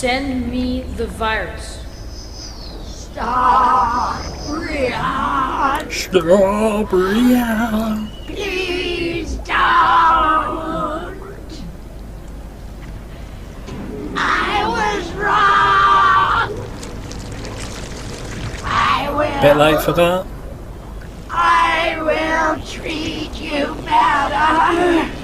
Send me the virus. Stop, Rian. Stop, Rian. Please don't. I was wrong. I will. Bit late for that. I will treat you better.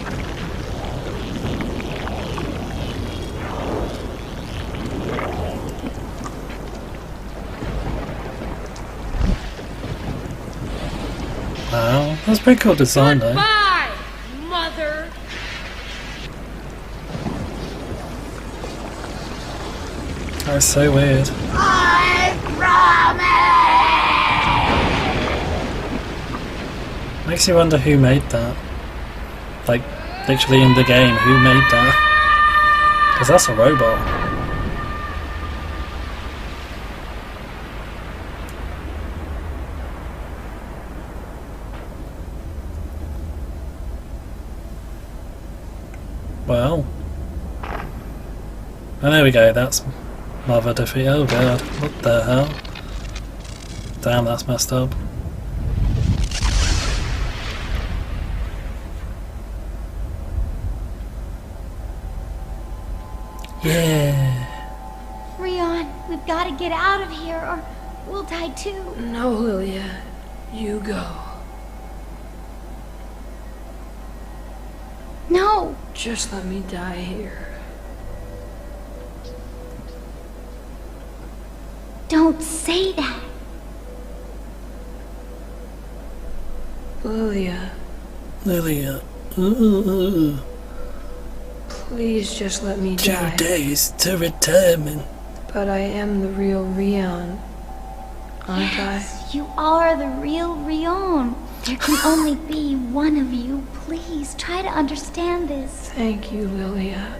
Wow, that's pretty cool design though. Goodbye, mother. That's so weird. I promise. Makes you wonder who made that. Like, literally in the game, who made that? Because that's a robot. Well. And there we go, that's Mother defeat. Oh god, what the hell? Damn, that's messed up. Yeah. Rion, we've got to get out of here or we'll die too. No, Lilia. You go. No. Just let me die here. Don't say that. Lilia, Lilia. please just let me 2 die. days to retirement. But I am the real Rion, aren't Yes, you are the real Rion. There can only be one of you. Please try to understand I? this. Thank you, Lilia.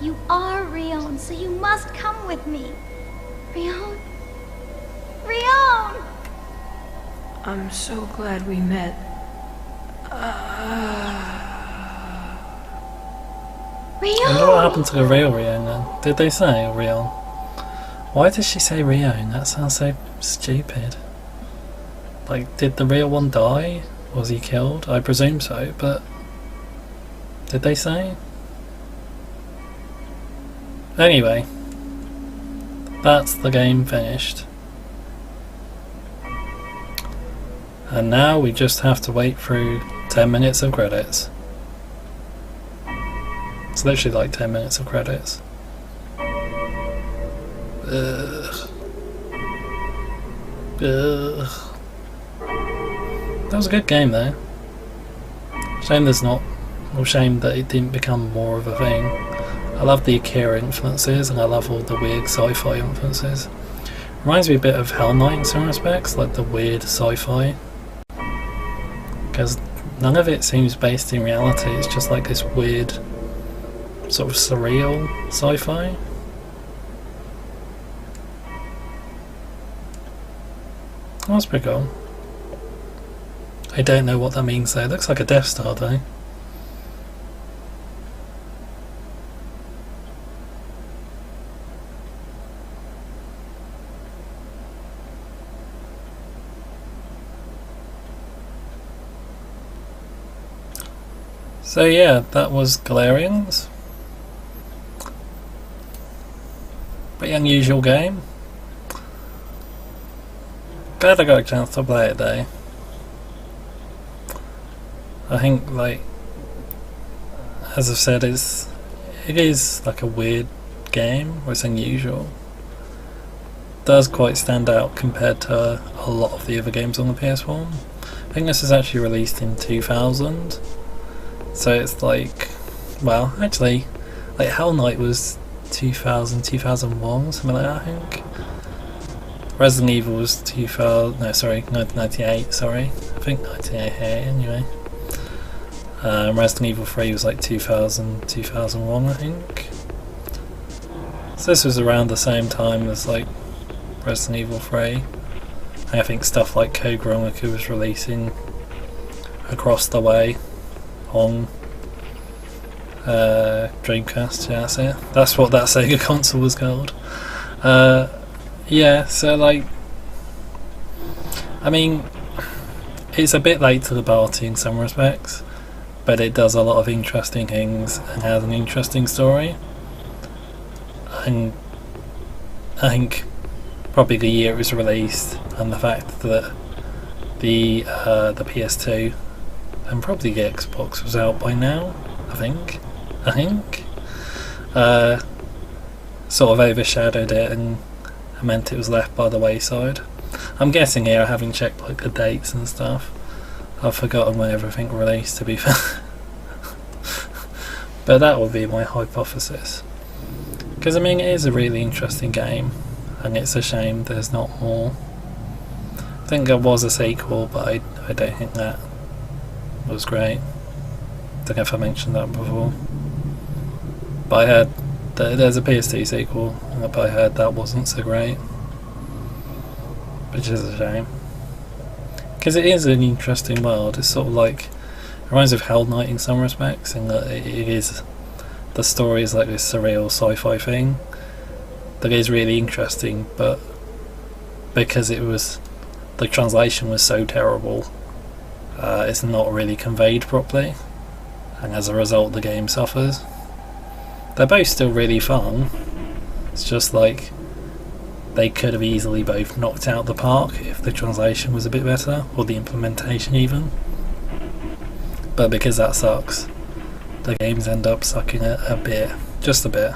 You are Rion, so you must come with me. Rion? Rion! I'm so glad we met. I wonder what Rion! happened to the real Rion then. Did they say Rion? Why did she say Rion? That sounds so stupid. Like, did the real one die? Was he killed? I presume so, but did they say? Anyway, that's the game finished. And now we just have to wait through 10 minutes of credits. It's literally like 10 minutes of credits. Ugh. Ugh. That was a good game though. Shame there's not, well, shame that it didn't become more of a thing. I love the Akira influences and I love all the weird sci-fi influences. Reminds me a bit of Hell Knight in some respects, like the weird sci-fi. Because none of it seems based in reality, it's just like this weird, sort of surreal sci-fi. That's pretty cool. I don't know what that means though. It looks like a Death Star though. So yeah, that was Galerians. Pretty unusual game. Glad I got a chance to play it though. I think, like, as I've said, it is like a weird game, or it's unusual. It does quite stand out compared to a lot of the other games on the PS1. I think this is actually released in 2000. So it's like, well, actually, like Hell Knight was 2000, 2001, something like that, I think. Resident Evil was 2000, no, sorry, 1998, sorry. I think 1988, anyway. Resident Evil 3 was like 2000, 2001, I think. So this was around the same time as like Resident Evil 3. And I think stuff like Code Veronica was releasing across the way on Dreamcast, yeah, that's it. That's what that Sega console was called. Yeah, so like, I mean, it's a bit late to the party in some respects, but it does a lot of interesting things and has an interesting story. And I think probably the year it was released and the fact that the PS2 and probably the Xbox was out by now, I think, sort of overshadowed it and meant it was left by the wayside. I'm guessing here, having checked like the dates and stuff, I've forgotten when everything released, to be fair. But that would be my hypothesis. Because I mean, it is a really interesting game, and it's a shame there's not more. I think there was a sequel, but I don't think that was great. Don't know if I mentioned that before. But I heard there's a PS2 sequel, but I heard that wasn't so great. Which is a shame. Because it is an interesting world. It's sort of like, it reminds me of Hell Knight in some respects, in that it is, the story is like this surreal sci-fi thing that is really interesting, but because it was, the translation was so terrible, it's not really conveyed properly, and as a result the game suffers. They're both still really fun, it's just like they could have easily both knocked out the park if the translation was a bit better, or the implementation even. But because that sucks, the games end up sucking a bit, just a bit.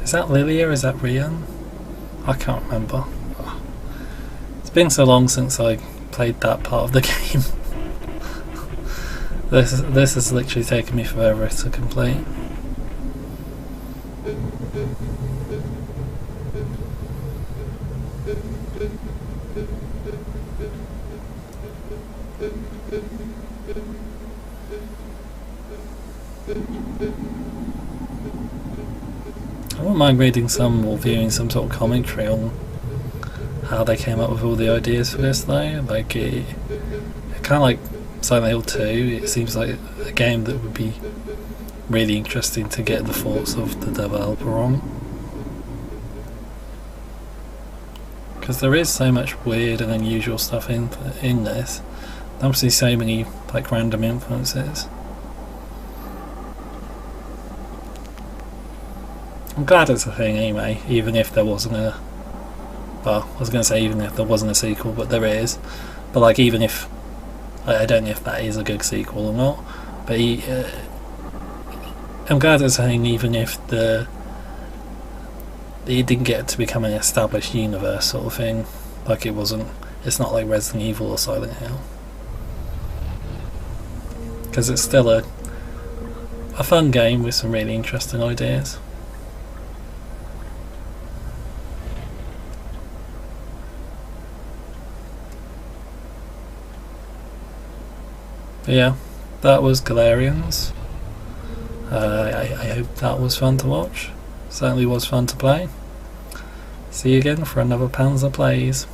Is that Lilia? Is that Rian? I can't remember. It's been so long since I played that part of the game. This has literally taken me forever to complete. I wouldn't mind reading some or viewing some sort of commentary on how they came up with all the ideas for this though. Like it kind of like Silent Hill 2, it seems like a game that would be really interesting to get the thoughts of the developer on. Because there is so much weird and unusual stuff in this. Obviously so many like random influences. I'm glad it's a thing anyway, even if there wasn't a... Well, I was going to say even if there wasn't a sequel, but there is. But like even if... I don't know if that is a good sequel or not, but I'm glad it's a thing even if it didn't get to become an established universe sort of thing. Like it's not like Resident Evil or Silent Hill. Because it's still a fun game with some really interesting ideas. But yeah, that was Galerians. I hope that was fun to watch. Certainly was fun to play. See you again for another Panzer Plays.